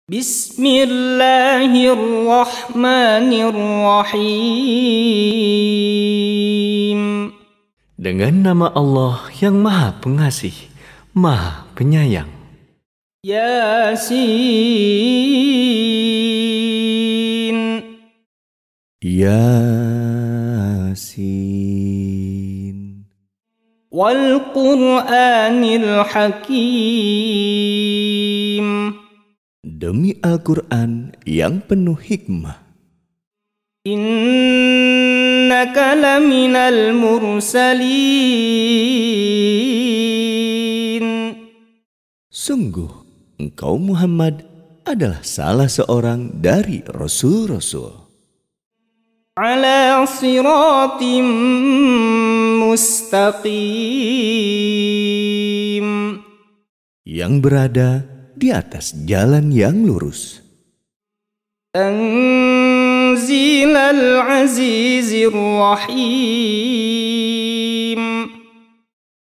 Bismillahirrahmanirrahim. Dengan nama Allah yang Maha Pengasih, Maha Penyayang. Yasin. Yasin. Wal Qur'anil Hakim. Demi Al-Quran yang penuh hikmah. Innaka laminal mursalin. Sungguh, engkau Muhammad adalah salah seorang dari Rasul-Rasul. Ala siratim mustaqim. Yang berada di atas jalan yang lurus. Tanzilal azizir rahim.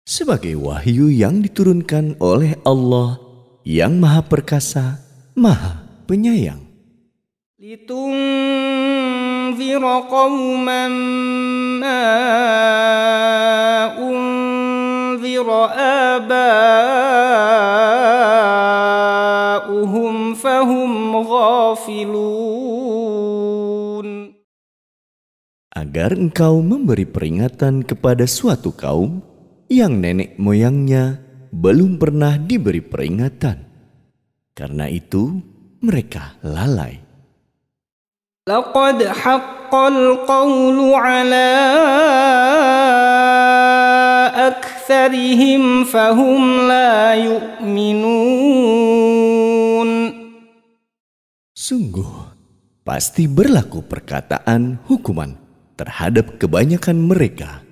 Sebagai wahyu yang diturunkan oleh Allah yang Maha Perkasa, Maha Penyayang. Litunzira qauman ma unzira aba'uhum fahum ghafilun. Agar engkau memberi peringatan kepada suatu kaum yang nenek moyangnya belum pernah diberi peringatan. Karena itu mereka lalai. Laqad haqqal qawlu ala aktsarihim fahum la yu'minun. Sungguh, pasti berlaku perkataan hukuman terhadap kebanyakan mereka,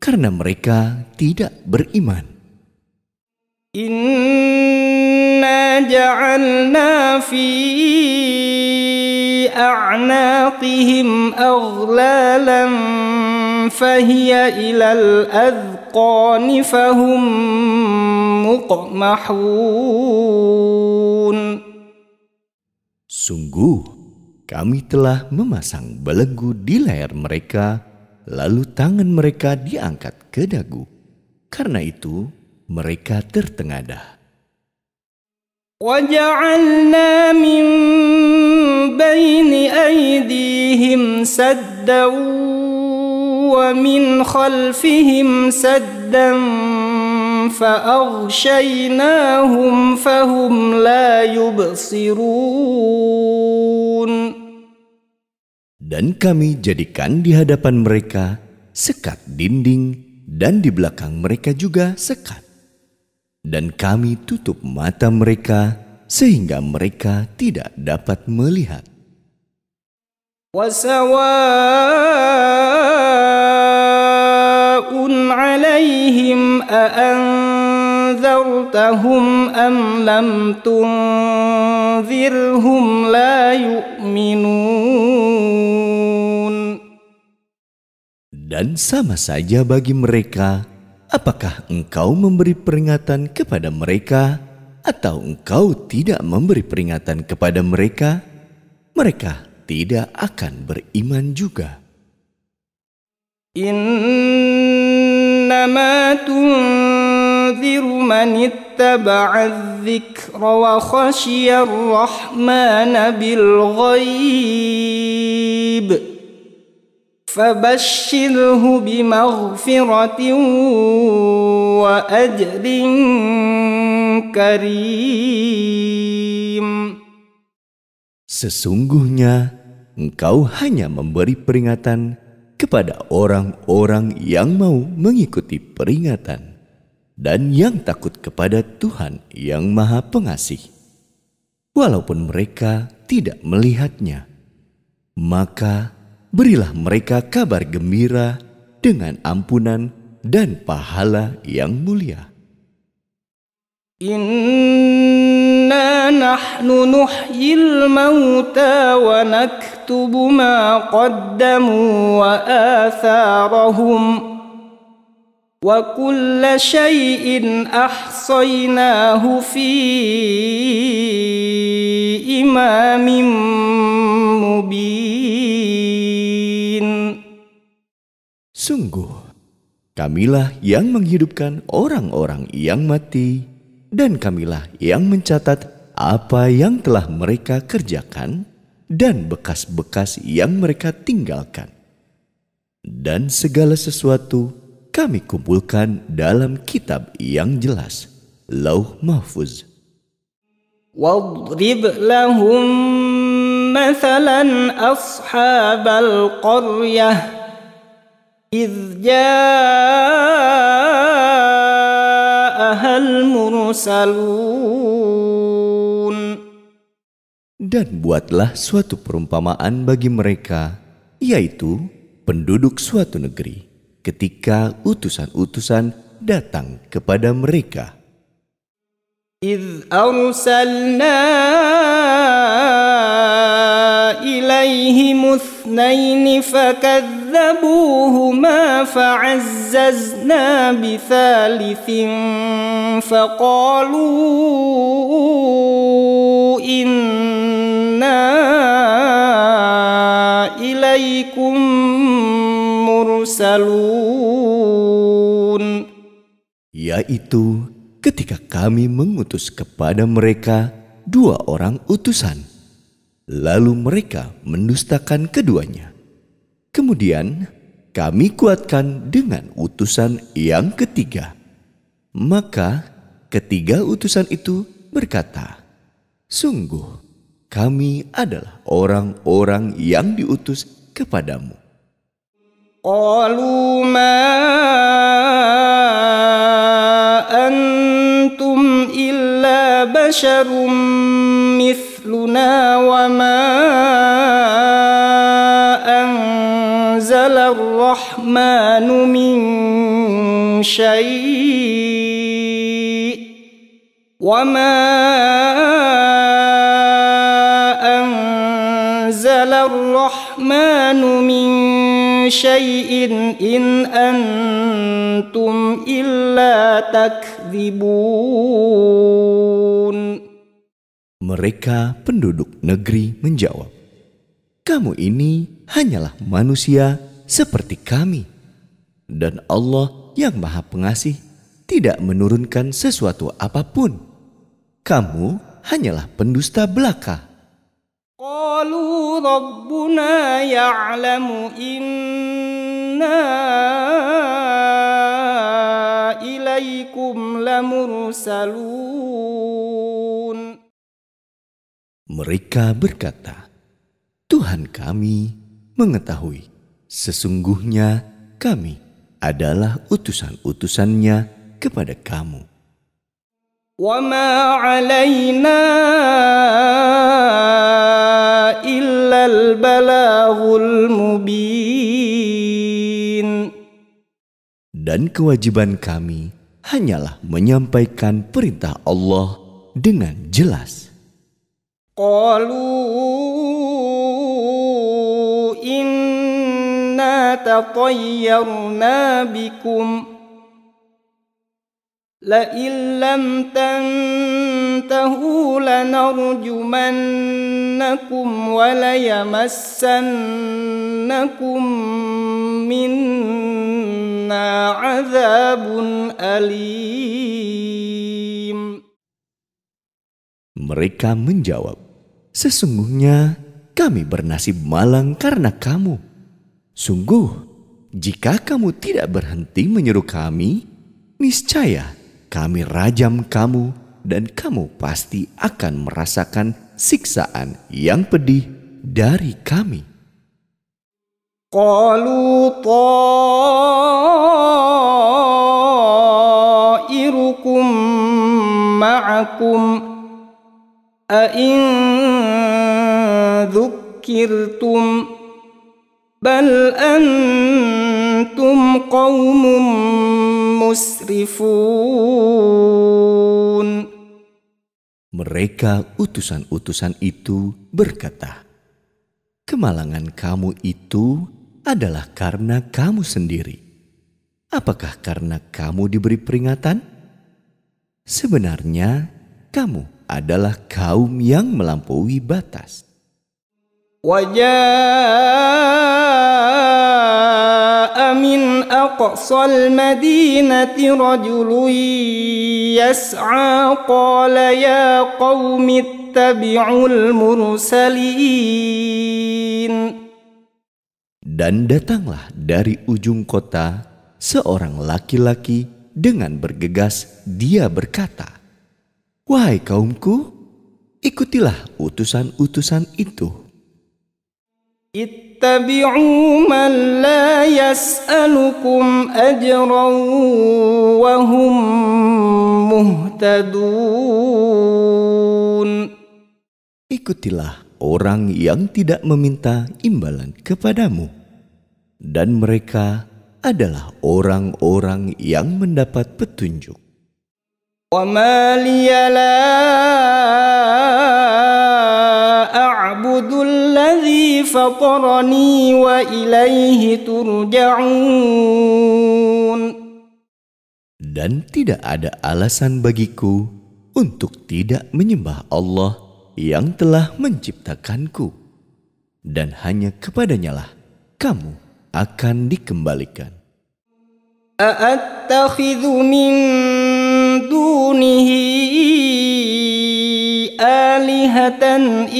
karena mereka tidak beriman. Inna ja'alna fi a'naqihim aghlalan fahiya ilal adqani fahum muqmahun. Sungguh, kami telah memasang belenggu di leher mereka, lalu tangan mereka diangkat ke dagu. Karena itu, mereka tertengadah. وَجَعَلْنَا مِنْ بَيْنِ أَيْدِيهِمْ سَدًّا وَمِنْ خَلْفِهِمْ سَدًّا فَأَغْشَيْنَاهُمْ فَهُمْ لَا يُبْصِرُونَ. Dan kami jadikan di hadapan mereka sekat dinding, dan di belakang mereka juga sekat. Dan kami tutup mata mereka sehingga mereka tidak dapat melihat. Wasawa'un 'alaihim a'anzartahum am lam tunzirhum la yu'minun. Dan sama saja bagi mereka, apakah engkau memberi peringatan kepada mereka atau engkau tidak memberi peringatan kepada mereka? Mereka tidak akan beriman juga. Innama tunziru man ittaba'adz dzikra wa khashiyar rahmana bil ghaib. Fabashshirhu bimaghfiratin wa ajrin karim. Sesungguhnya engkau hanya memberi peringatan kepada orang-orang yang mau mengikuti peringatan dan yang takut kepada Tuhan yang Maha Pengasih. Walaupun mereka tidak melihatnya, maka berilah mereka kabar gembira dengan ampunan dan pahala yang mulia. Inna nahnu nuhyil mauta wa naktubu ma qaddamu wa atharahum wa kulla syai'in ahsaynahu fi بإمام مبين. Sungguh, Kamilah yang menghidupkan orang-orang yang mati, dan Kamilah yang mencatat apa yang telah mereka kerjakan dan bekas-bekas yang mereka tinggalkan. Dan segala sesuatu kami kumpulkan dalam kitab yang jelas, Lauh Mahfuz. واضرب لهم مثلا أصحاب القرية إذ جاءها المرسلون. Dan buatlah suatu perumpamaan bagi mereka, yaitu penduduk suatu negeri, ketika utusan-utusan datang kepada mereka. إذ أرسلنا إليهم اثنين فكذبوهما فعززنا بثالث فقالوا إنا إليكم مرسلون. Yaitu ketika kami mengutus kepada mereka 2 orang utusan, lalu mereka mendustakan keduanya. Kemudian kami kuatkan dengan utusan yang ketiga. Maka ketiga utusan itu berkata, sungguh kami adalah orang-orang yang diutus kepadamu. قالوا ما أنتم إلا بشر مثلنا وما أنزل الرحمن من شيء وما أنزل الرحمن من شيء إن أنتم إلا تكذبون. Mereka penduduk negeri menjawab, kamu ini hanyalah manusia seperti kami, dan Allah yang Maha Pengasih tidak menurunkan sesuatu apapun. Kamu hanyalah pendusta belaka. قالوا ربنا يعلم إنا إليكم لمرسلون. Mereka berkata, Tuhan kami mengetahui sesungguhnya kami adalah utusan-utusannya kepada kamu. وما علينا إلا البلاغ المبين. Dan kewajiban kami hanyalah menyampaikan perintah Allah dengan jelas. قالوا إنا تطيرنا بكم لئن لم تنتهوا لنرجمنكم وليمسنكم منا عذاب أليم. Mereka menjawab, sesungguhnya kami bernasib malang karena kamu. Sungguh, jika kamu tidak berhenti menyeru kami, niscaya kami rajam kamu dan kamu pasti akan merasakan siksaan yang pedih dari kami. Qalu ta'irukum ma'akum a'in dhukkirtum bal antum qaumun musrifun. Mereka utusan-utusan itu berkata, kemalangan kamu itu adalah karena kamu sendiri. Apakah karena kamu diberi peringatan? Sebenarnya kamu adalah kaum yang melampaui batas. وجاء من أقصى المدينة رجل يسعى قال يا قوم اتبعوا المرسلين. Dan datanglah dari ujung kota seorang laki-laki dengan bergegas, dia berkata, "Wahai kaumku, ikutilah utusan-utusan itu." Ittabi'u man la yas'alukum ajran wa hum muhtadun. Ikutilah orang yang tidak meminta imbalan kepadamu, dan mereka adalah orang-orang yang mendapat petunjuk. Wa ma liya la a'budu alladhi fatarani wa ilaihi turja'un. Dan tidak ada alasan bagiku untuk tidak menyembah Allah yang telah menciptakanku, dan hanya kepadanyalah kamu akan dikembalikan. A'attakhidhu min dunihi alihatan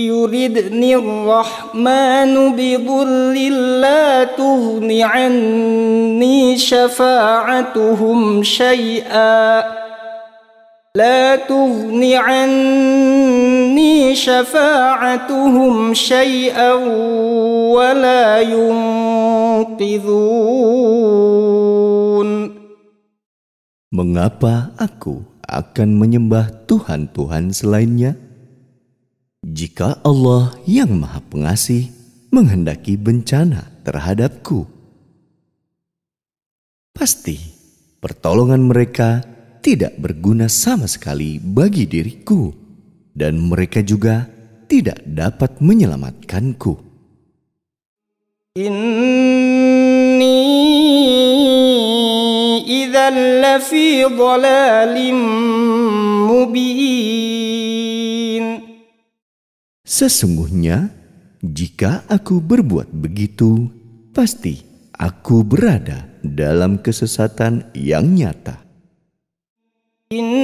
yuridni ar-rahmanu bidurrin la tughni anni syafa'atuhum syai'a لا تغني عني شفاعتهم شيئا ولا ينقذون. Mengapa aku akan menyembah Tuhan-Tuhan selainnya? Jika Allah yang Maha Pengasih menghendaki bencana terhadapku, pasti pertolongan mereka tidak berguna sama sekali bagi diriku, dan mereka juga tidak dapat menyelamatkanku. Inni idzan lafi dhalalin mubin. Sesungguhnya jika aku berbuat begitu, pasti aku berada dalam kesesatan yang nyata. Inni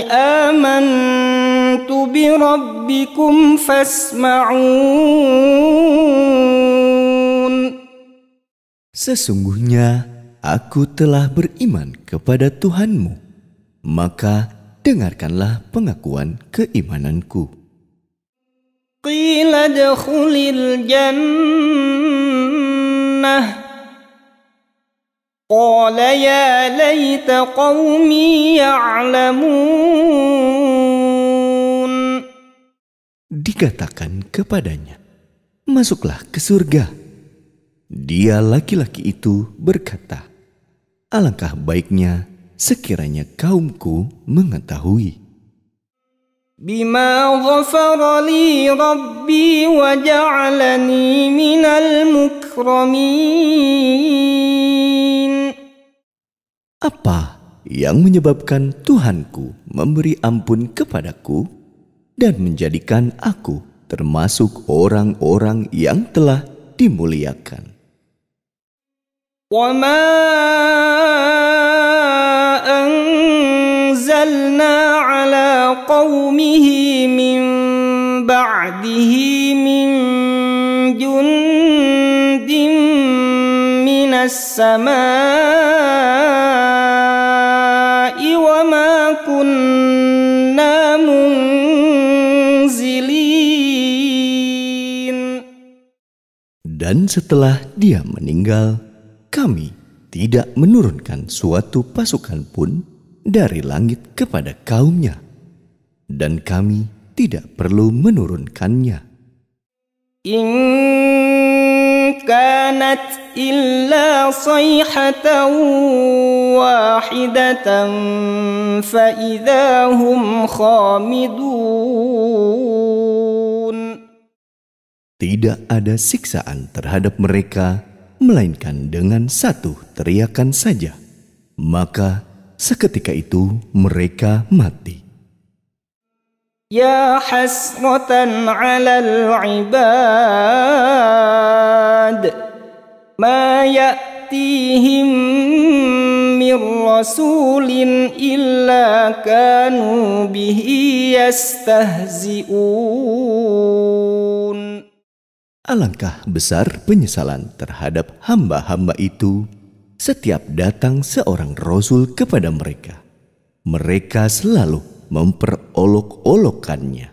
amantu bi rabbikum fasma'un. Sesungguhnya aku telah beriman kepada Tuhanmu, maka dengarkanlah pengakuan keimananku. Qila adkhulil jannah. Qala ya laita qaumi ya'lamun. Dikatakan kepadanya, masuklah ke surga. Dia laki-laki itu berkata, alangkah baiknya sekiranya kaumku mengetahui. Bima ghafara li rabbi wa ja'alani minal mukramin. Apa yang menyebabkan Tuhanku memberi ampun kepadaku dan menjadikan aku termasuk orang-orang yang telah dimuliakan. Wa ma anzalna ala qaumihi min ba'dihi min jundin minas samai wa ma kunna munzilin. Dan setelah dia meninggal, kami tidak menurunkan suatu pasukan pun dari langit kepada kaumnya, dan kami tidak perlu menurunkannya. In kanat illa sayhatan wahidatan fa idahum khamidun. Tidak ada siksaan terhadap mereka melainkan dengan satu teriakan saja, maka seketika itu mereka mati. Ya hasratan 'alal 'ibad ma ya'tihim min rasulin illa kanu bihi yastahzi'un. Alangkah besar penyesalan terhadap hamba-hamba itu setiap datang seorang rasul kepada mereka. Mereka selalu memperolok-olokkannya.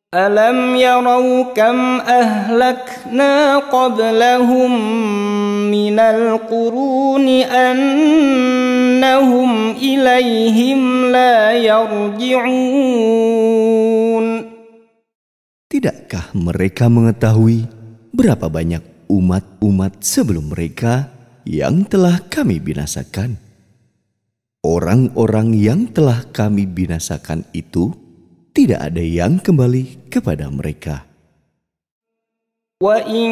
Alam yarau kam ahlakna qablahum minal quruni annahum ilaihim la yarji'un. Tidakkah mereka mengetahui berapa banyak umat-umat sebelum mereka yang telah kami binasakan? Orang-orang yang telah kami binasakan itu tidak ada yang kembali kepada mereka. Wa in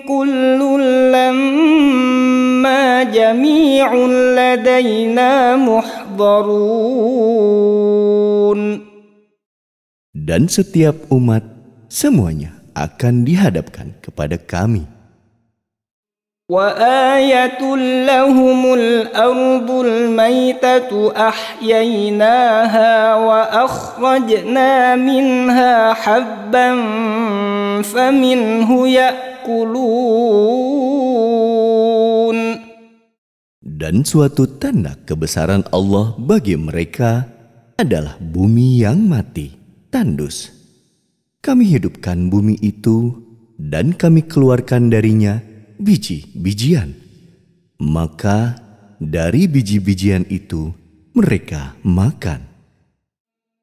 kullun lamma jami'un ladaina muhdharun. Dan setiap umat semuanya akan dihadapkan kepada kami. Wa ayatul lahumul ardul maytatu ahyaynaha wa akhrajna minha habban faminhu ya'kulun. Dan suatu tanda kebesaran Allah bagi mereka adalah bumi yang mati, tandus. Kami hidupkan bumi itu dan kami keluarkan darinya biji-bijian. Maka dari biji-bijian itu mereka makan.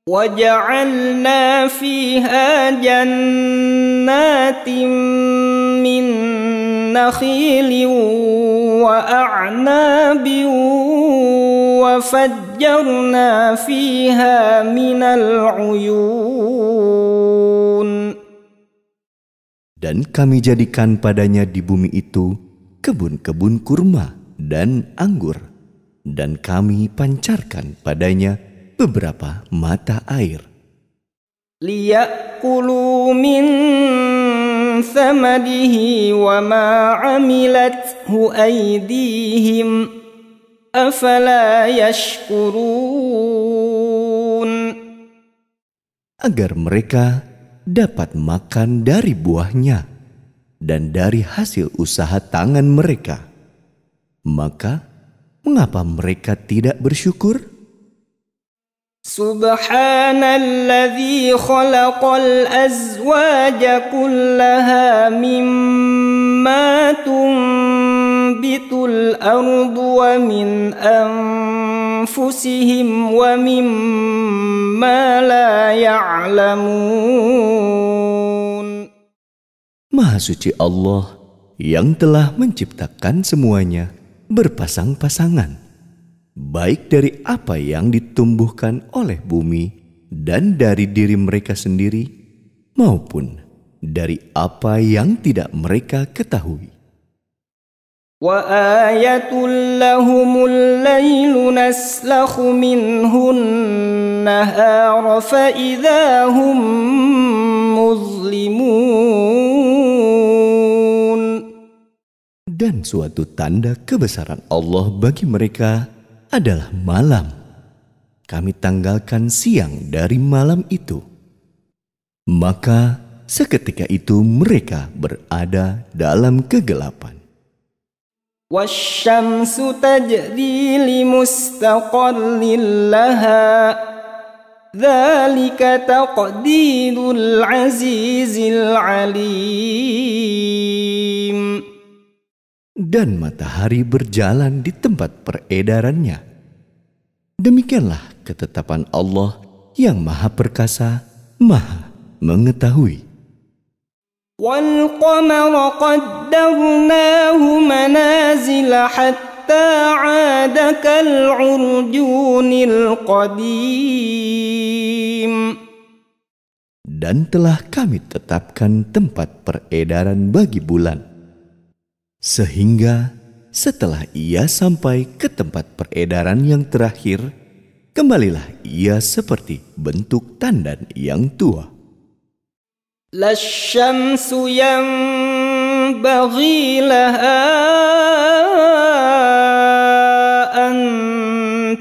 وَجَعَلْنَا فِيهَا جَنَّاتٍ مِّن نَّخِيلٍ وَأَعْنَابٍ وَفَجَّرْنَا فِيهَا مِنَ الْعُيُونِ. Dan kami jadikan padanya di bumi itu kebun-kebun kurma dan anggur, dan kami pancarkan padanya beberapa mata air. لِيَأْكُلُوا مِنْ ثَمَرِهِ وَمَا عَمِلَتْهُ أَيْدِيهِمْ أَفَلَا يَشْكُرُونَ. Agar mereka dapat makan dari buahnya dan dari hasil usaha tangan mereka. Maka, mengapa mereka tidak bersyukur? Subhanalladzi khalaqal azwaja kullaha mimma tunbitul ardu wa min anfusihim wa mimma la ya'lamun. Maha suci Allah yang telah menciptakan semuanya berpasang-pasangan, baik dari apa yang ditumbuhkan oleh bumi dan dari diri mereka sendiri, maupun dari apa yang tidak mereka ketahui. Wa ayatul lahumul lailu naslakhu minhun nahara fa idza hum muzlimun. Dan suatu tanda kebesaran Allah bagi mereka adalah malam. Kami tanggalkan siang dari malam itu. Maka seketika itu mereka berada dalam kegelapan. Wasyamsu tajri limustaqarrin laha. Dzalika taqdirul azizil alim. Dan matahari berjalan di tempat peredarannya. Demikianlah ketetapan Allah yang Maha Perkasa, Maha Mengetahui. Wal qamara qaddarnahu manazila hatta 'ada kal 'urjunil qadim. Dan telah kami tetapkan tempat peredaran bagi bulan, sehingga setelah ia sampai ke tempat peredaran yang terakhir, kembalilah ia seperti bentuk tandan yang tua. La syamsu yanbaghi laha an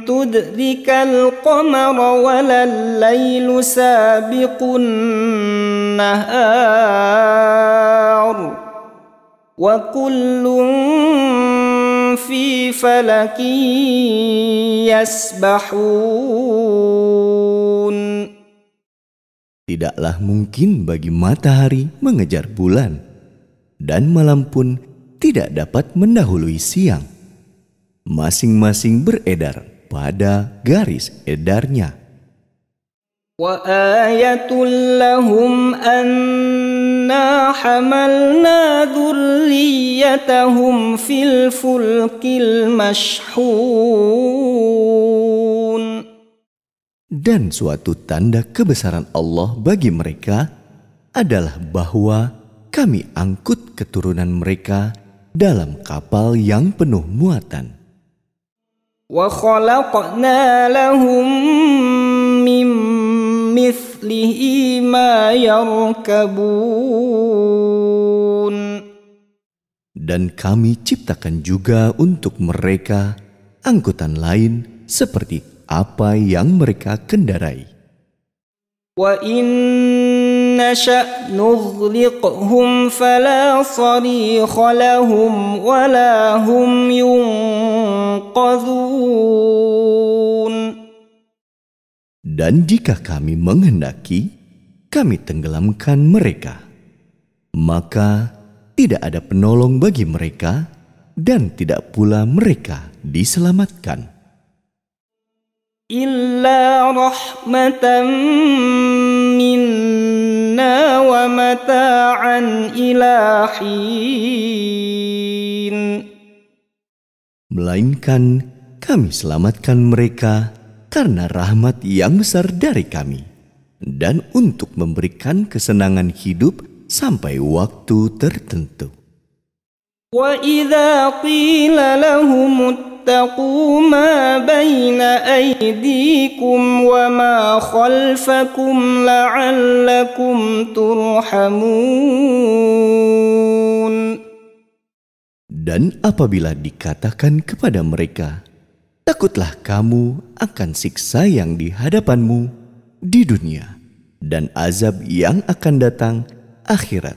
tudrikal qamara walal laylu sabiqun nahar wa kullun fi falakin yasbahun. Tidaklah mungkin bagi matahari mengejar bulan, dan malam pun tidak dapat mendahului siang. Masing-masing beredar pada garis edarnya. Wa ayatul lahum anna hamalna dhurriyyatahum fil fulkil mashhun. Dan suatu tanda kebesaran Allah bagi mereka adalah bahwa kami angkut keturunan mereka dalam kapal yang penuh muatan. Wa khalaqna lahum min mithlihi ma yarkabun. Dan kami ciptakan juga untuk mereka angkutan lain seperti apa yang mereka kendarai. Wa in nasha' nughriqhum fala sarikha lahum wala hum yunqadhun. Dan jika kami menghendaki, kami tenggelamkan mereka, maka tidak ada penolong bagi mereka dan tidak pula mereka diselamatkan. Illa rahmatan minna wa mata'an ila hin. Melainkan kami selamatkan mereka karena rahmat yang besar dari kami, dan untuk memberikan kesenangan hidup sampai waktu tertentu. Wa idza qila lahum ittaqu ma baina aydikum wa ma khalfakum la'allakum turhamun. Dan apabila dikatakan kepada mereka, takutlah kamu akan siksa yang di hadapanmu di dunia dan azab yang akan datang akhirat,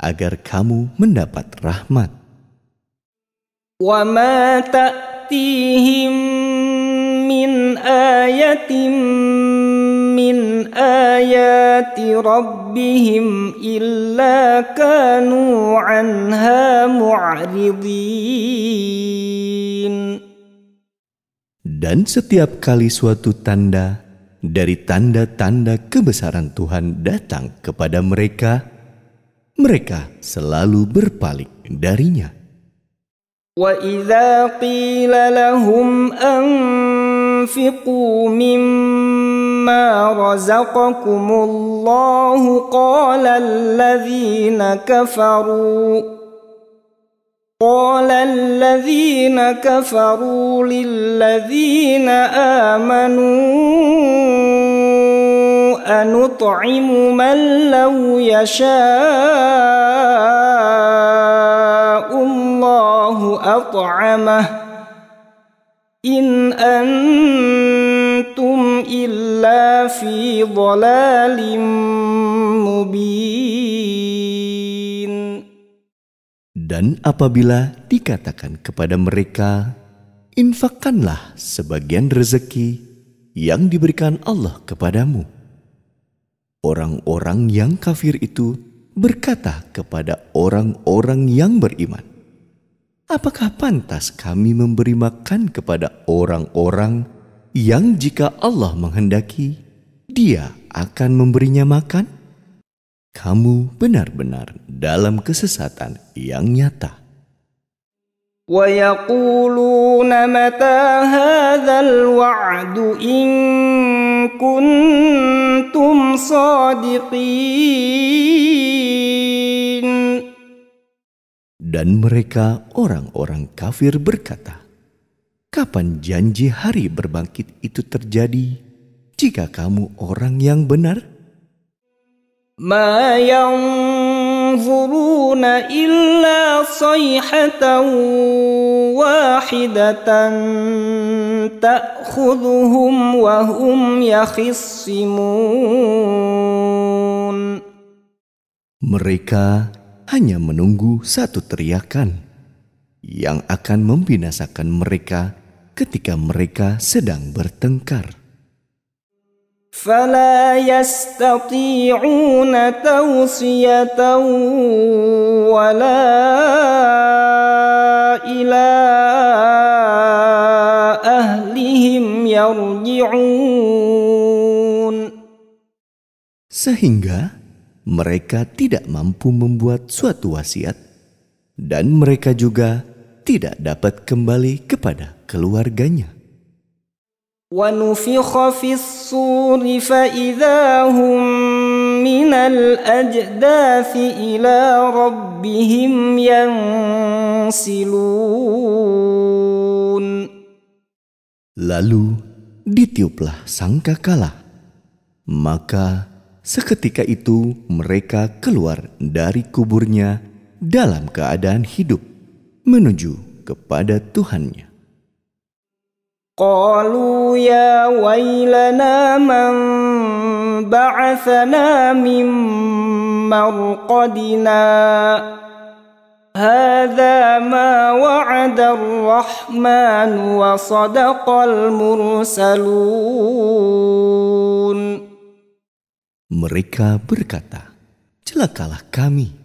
agar kamu mendapat rahmat. Wa ma ta'tihim min ayatin min ayati rabbihim illa kanu anha mu'ridin. Dan setiap kali suatu tanda dari tanda-tanda kebesaran Tuhan datang kepada mereka, mereka selalu berpaling darinya. Wa idza qila lahum anfiqu mimma razaqakumullahu qala alladhina kafaru lilladhina amanu anut'imu man law yasha'ullahu at'amah in antum illa fi dhalalim mubin. Dan apabila dikatakan kepada mereka, infakkanlah sebagian rezeki yang diberikan Allah kepadamu, orang-orang yang kafir itu berkata kepada orang-orang yang beriman, apakah pantas kami memberi makan kepada orang-orang yang jika Allah menghendaki, Dia akan memberinya makan? Kamu benar-benar dalam kesesatan yang nyata. Wa yaquluna mata hadzal wa'du in kuntum shadiqin. Dan mereka orang-orang kafir berkata, "Kapan janji hari berbangkit itu terjadi jika kamu orang yang benar?" ما ينظرون إلا صيحة واحدة تأخذهم وهم يخصمون. Mereka hanya menunggu satu teriakan yang akan membinasakan mereka ketika mereka sedang bertengkar. فلا يستطيعون توصية ولا إلى أهلهم يرجعون. Sehingga mereka tidak mampu membuat suatu wasiat dan mereka juga tidak dapat kembali kepada keluarganya. ونفخ في الصور فإذا هم من الأجداث إلى ربهم ينسلون. Lalu ditiuplah sangkakala, maka seketika itu mereka keluar dari kuburnya dalam keadaan hidup menuju kepada Tuhannya. قالوا يا ويلنا من بعثنا من مرقدنا هذا ما وعد الرحمن وصدق المرسلون. Mereka berkata, "Celakalah kami.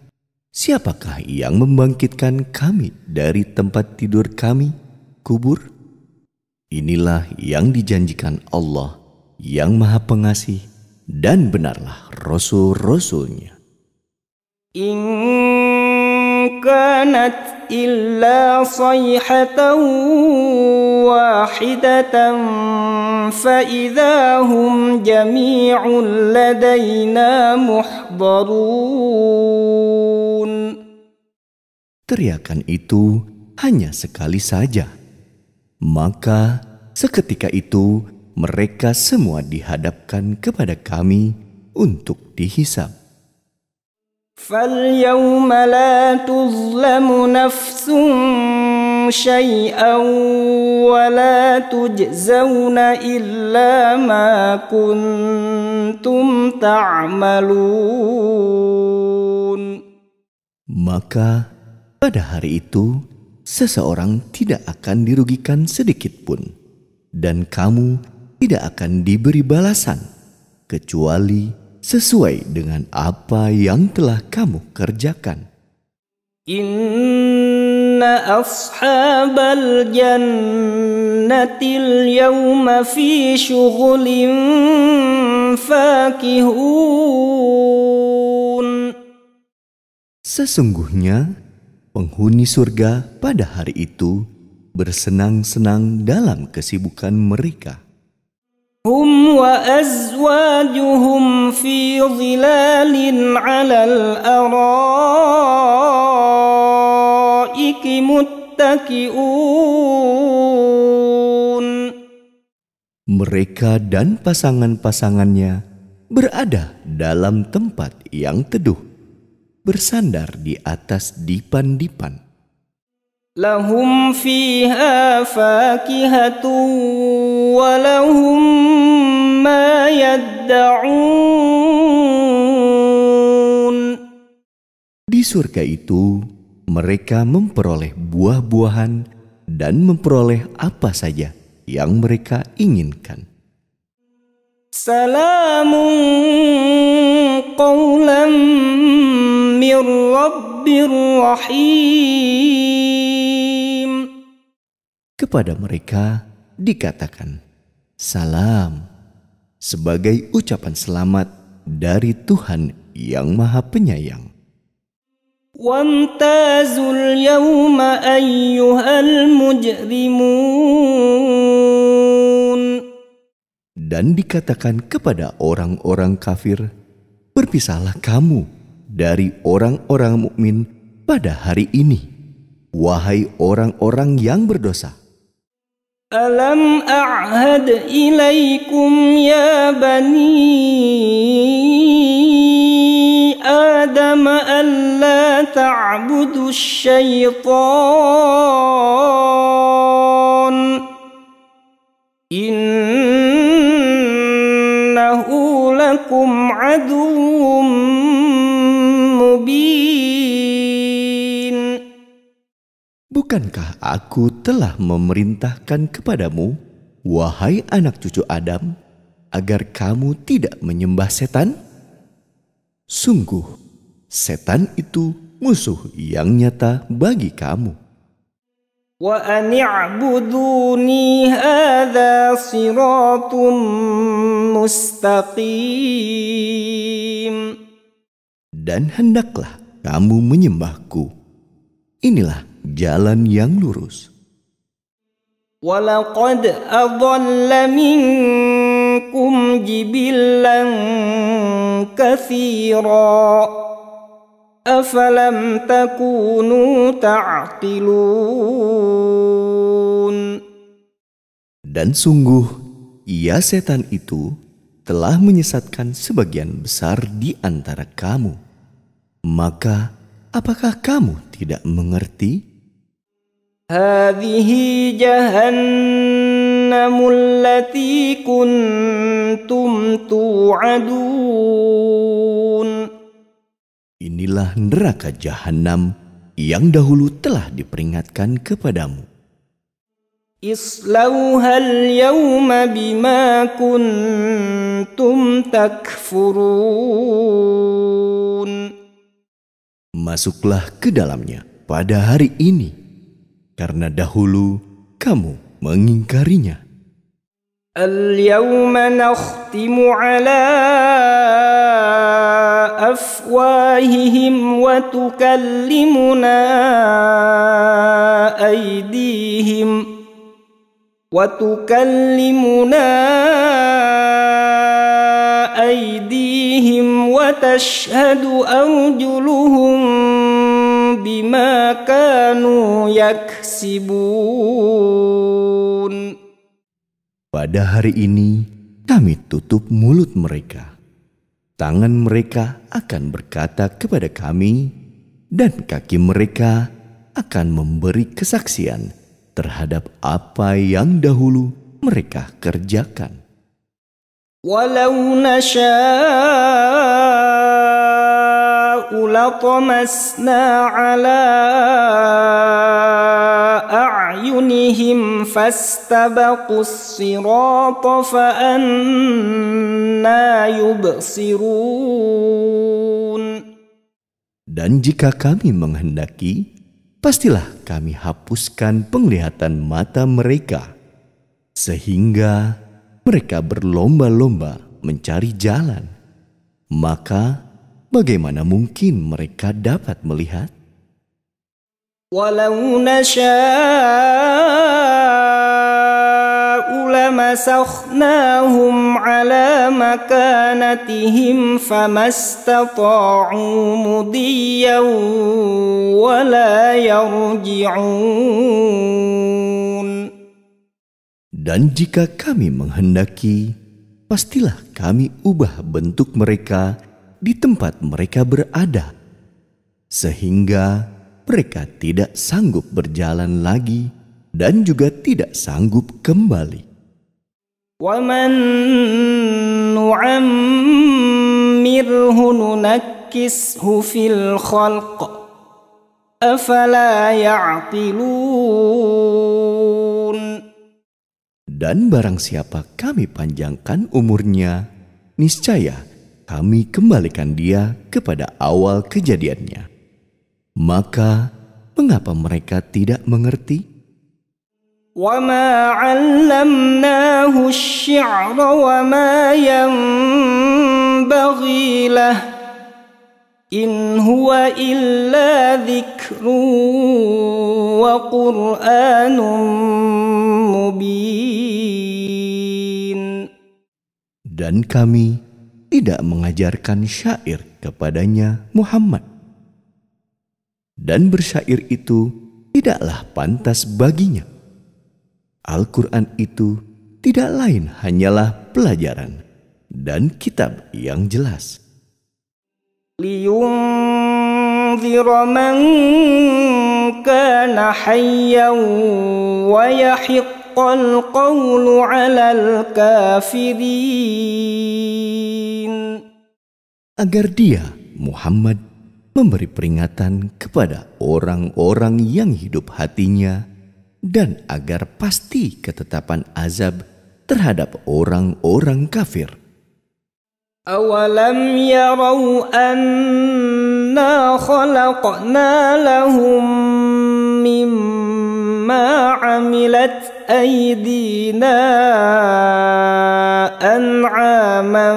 Siapakah yang membangkitkan kami dari tempat tidur kami, kubur? Inilah yang dijanjikan Allah yang Maha Pengasih dan benarlah Rasul-Rasulnya." إن كانت إلا صيحة واحدة فإذا هم جميع لدينا محضرون. Teriakan itu hanya sekali saja. Maka seketika itu mereka semua dihadapkan kepada kami untuk dihisab. فَالْيَوْمَ لَا تُظْلَمُ نَفْسٌ شَيْئًا وَلَا تُجْزَوْنَ إِلَّا مَا كُنْتُمْ تَعْمَلُونَ. Maka pada hari itu seseorang tidak akan dirugikan sedikit pun, dan kamu tidak akan diberi balasan kecuali sesuai dengan apa yang telah kamu kerjakan. Inna ashabal jannatil yawma fi syughulin fakihun. Sesungguhnya penghuni surga pada hari itu bersenang-senang dalam kesibukan mereka. Hum wa azwajuhum fi zilalin 'alal araiki muttaki'un. Mereka dan pasangan-pasangannya berada dalam tempat yang teduh, bersandar di atas dipan-dipan. Lahum fiha fakihatun wa lahum ma yadda'un. Di surga itu mereka memperoleh buah-buahan dan memperoleh apa saja yang mereka inginkan. Salamun qawlan min rabbir rahim. Kepada mereka dikatakan salam sebagai ucapan selamat dari Tuhan yang Maha Penyayang. Wamtazul yawma ayyuhal mujrimun. Dan dikatakan kepada orang-orang kafir, berpisahlah kamu dari orang-orang mukmin pada hari ini. wahai orang-orang yang berdosa. Alam a'had ilaikum ya bani Adam alla ta'budu syaitan innahu lakum aduwwum mubin. Bukankah aku telah memerintahkan kepadamu, wahai anak cucu Adam, agar kamu tidak menyembah setan? Sungguh, setan itu musuh yang nyata bagi kamu. Wa ani'buduni hadza siratun mustaqim. Dan hendaklah kamu menyembahku. Inilah jalan yang lurus. Walaqad adalla minkum jibillan katsira afalam takunu ta'qilun. Dan sungguh, ia setan itu telah menyesatkan sebagian besar di antara kamu. Maka, apakah kamu tidak mengerti? Hadhihi jahannamul lati kuntum tu'adun. Inilah neraka jahanam yang dahulu telah diperingatkan kepadamu. Islauhal yawma bima kuntum takfurun. Masuklah ke dalamnya pada hari ini, karena dahulu kamu mengingkarinya. Al-yawma nakhtimu ala afwahihim wa tukallimuna aydihim wa tashhadu arjuluhum bima kanu yaksibun. Pada hari ini kami tutup mulut mereka. Tangan mereka akan berkata kepada kami, dan kaki mereka akan memberi kesaksian terhadap apa yang dahulu mereka kerjakan. Walau nasha'u latamasna ala a'yunihim fastabaqus sirata fa'anna yubsirun. Dan jika kami menghendaki, pastilah kami hapuskan penglihatan mata mereka, sehingga mereka berlomba-lomba mencari jalan. Maka bagaimana mungkin mereka dapat melihat? Walau nasha'u lamasakhnahum ala makanatihim famastata'u mudiyan wala yarji'un. Dan jika kami menghendaki, pastilah kami ubah bentuk mereka di tempat mereka berada, sehingga mereka tidak sanggup berjalan lagi dan juga tidak sanggup kembali. وَمَن نُعَمِّرْهُ نُنَكِّسْهُ فِي الْخَلْقِ أَفَلَا يَعْقِلُونَ. Dan barang siapa kami panjangkan umurnya, niscaya kami kembalikan dia kepada awal kejadiannya. Maka, mengapa mereka tidak mengerti? وَمَا عَلَّمْنَاهُ الشِّعْرَ وَمَا يَنبَغِي لَهُ إِنْ هُوَ إِلَّا ذِكْرٌ وَقُرْآنٌ مُبِينٌ. Dan kami tidak mengajarkan syair kepadanya Muhammad. Dan bersyair itu tidaklah pantas baginya. Al-Quran itu tidak lain hanyalah pelajaran dan kitab yang jelas. liyunzira man kana hayyan wa yahiqqal qawlu 'alal kafirin. Agar dia, Muhammad, memberi peringatan kepada orang-orang yang hidup hatinya dan agar pasti ketetapan azab terhadap orang-orang kafir. أَوَلَمْ يَرَوْا أَنَّا خَلَقْنَا لَهُم مِّمَّا عَمِلَتْ أَيْدِينَا أَنْعَامًا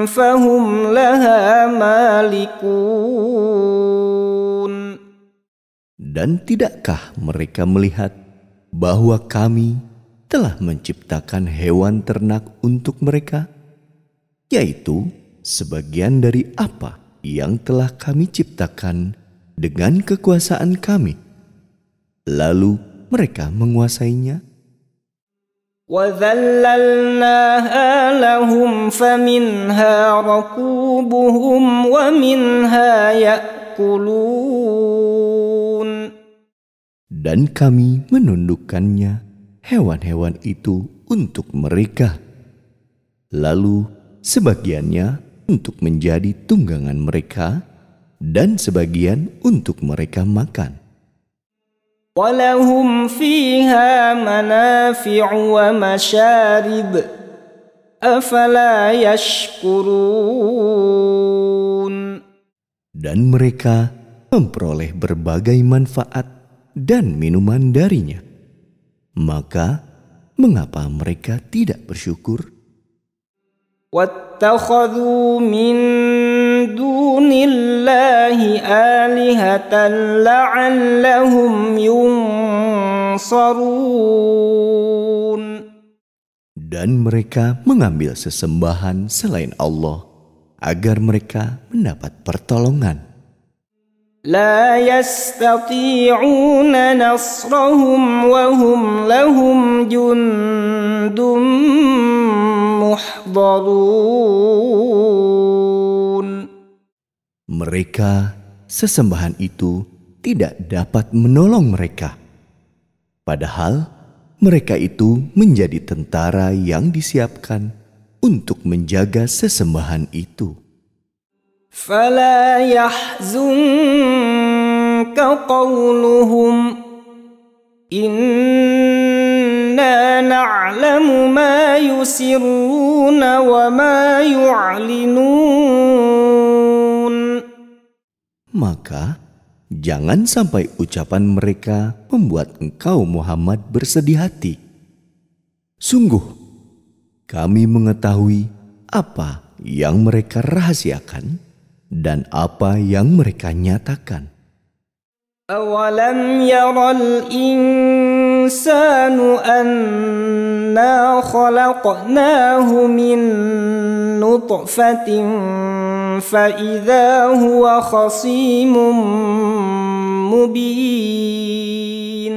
فَهُمْ لَهَا مَالِكُونَ. Dan tidakkah mereka melihat bahwa kami telah menciptakan hewan ternak untuk mereka, yaitu sebagian dari apa yang telah kami ciptakan dengan kekuasaan kami, lalu mereka menguasainya. وَذَلَّلْنَاهَا لَهُمْ فَمِنْهَا رَكُوبُهُمْ وَمِنْهَا يَأْكُلُونَ. Dan kami menundukkannya hewan-hewan itu untuk mereka, lalu sebagiannya untuk menjadi tunggangan mereka dan sebagian untuk mereka makan. وَلَهُمْ فِيهَا مَنَافِعُ وَمَشَارِبُ أَفَلَا يَشْكُرُونَ. Dan mereka memperoleh berbagai manfaat dan minuman darinya. Maka, mengapa mereka tidak bersyukur? وَاتَّخَذُوا مِن دُونِ اللَّهِ آلِهَةً لَعَلَّهُمْ يُنصَرُونَ. Dan mereka mengambil sesembahan selain Allah agar mereka mendapat pertolongan. لا يستطيعون نصرهم وهم لهم جند محضرون. Mereka, sesembahan itu, tidak dapat menolong mereka. Padahal mereka itu menjadi tentara yang disiapkan untuk menjaga sesembahan itu. فلا يحزنك قولهم إنا نعلم ما يسرون وما يعلنون. Maka jangan sampai ucapan mereka membuat engkau Muhammad bersedih hati. Sungguh kami mengetahui apa yang mereka rahasiakan dan apa yang mereka nyatakan. أَوَلَمْ يَرَ الْإِنسَانُ أَنَّا خَلَقْنَاهُ مِنْ نُطْفَةٍ فَإِذَا هُوَ خَصِيمٌ مُبِينٌ.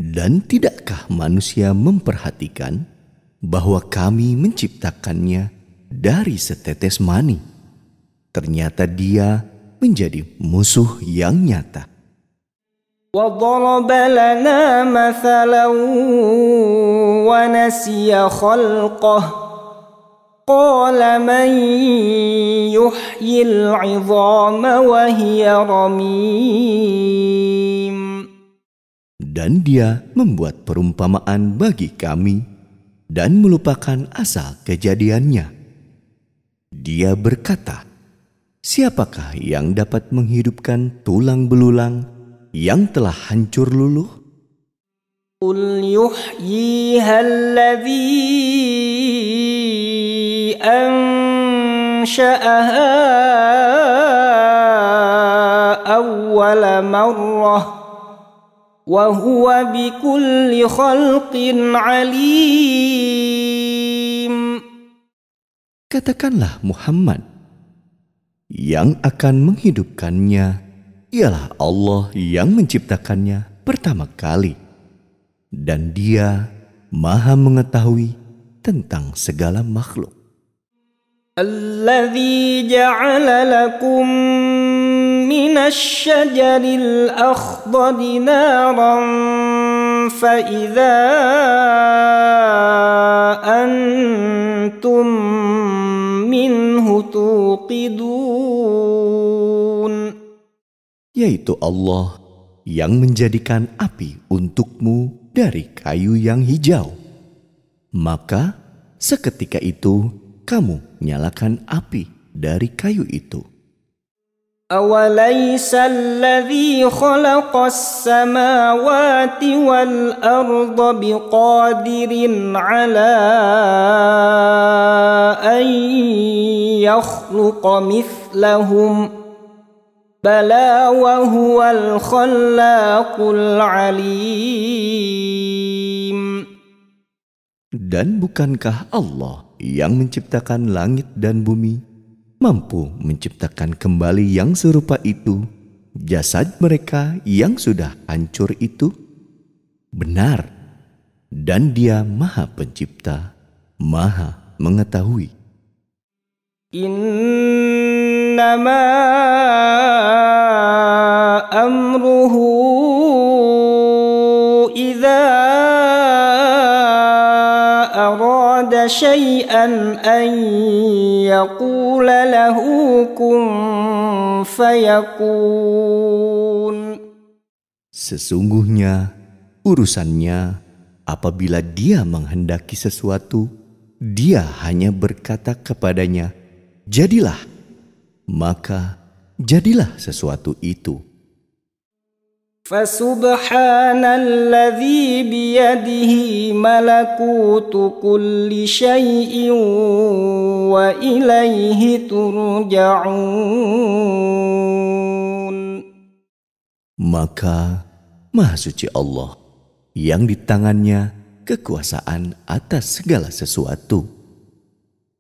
Dan tidakkah manusia memperhatikan bahwa kami menciptakannya dari setetes mani? Ternyata dia menjadi musuh yang nyata. وَضَرَبَ لَنَا مَثَلًا وَنَسِيَ خَلْقَهُ قَالَ مَنْ يُحْيِي الْعِظَامَ وَهِيَ رَمِيمٌ. Dan dia membuat perumpamaan bagi kami dan melupakan asal kejadiannya. Dia berkata, siapakah yang dapat menghidupkan tulang belulang yang telah hancur luluh? قُلْ يُحْيِيهَا الَّذِي أَنشَأَهَا أَوَّلَ مَرَّةٍ وَهُوَ بِكُلِّ خَلْقٍ عَلِيمٌ. Katakanlah Muhammad, yang akan menghidupkannya ialah Allah yang menciptakannya pertama kali, dan Dia Maha mengetahui tentang segala makhluk. الذي جعل لكم من الشجر الأخضر نارا فإذا أنتم منه توقدون. Yaitu Allah yang menjadikan api untukmu dari kayu yang hijau. Maka seketika itu kamu nyalakan api dari kayu itu. أوليس الذي خلق السماوات والأرض بقادر على أن يخلق مثلهم بلى وهو الخلاق العليم. Dan bukankah Allah yang menciptakan langit dan bumi mampu menciptakan kembali yang serupa itu jasad mereka yang sudah hancur itu? Benar, dan Dia Maha Pencipta, Maha Mengetahui. Innama amruhu idza arada syai'an an yaqula lahu kun fayakun. Sesungguhnya urusannya apabila Dia menghendaki sesuatu, Dia hanya berkata kepadanya, jadilah, maka jadilah sesuatu itu. Fasubhanalladzi biyadihi malakutu kulli syai'in wa ilaihi turja'un. Maka Maha Suci Allah yang di tangannya kekuasaan atas segala sesuatu,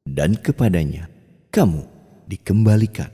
dan kepadanya kamu dikembalikan.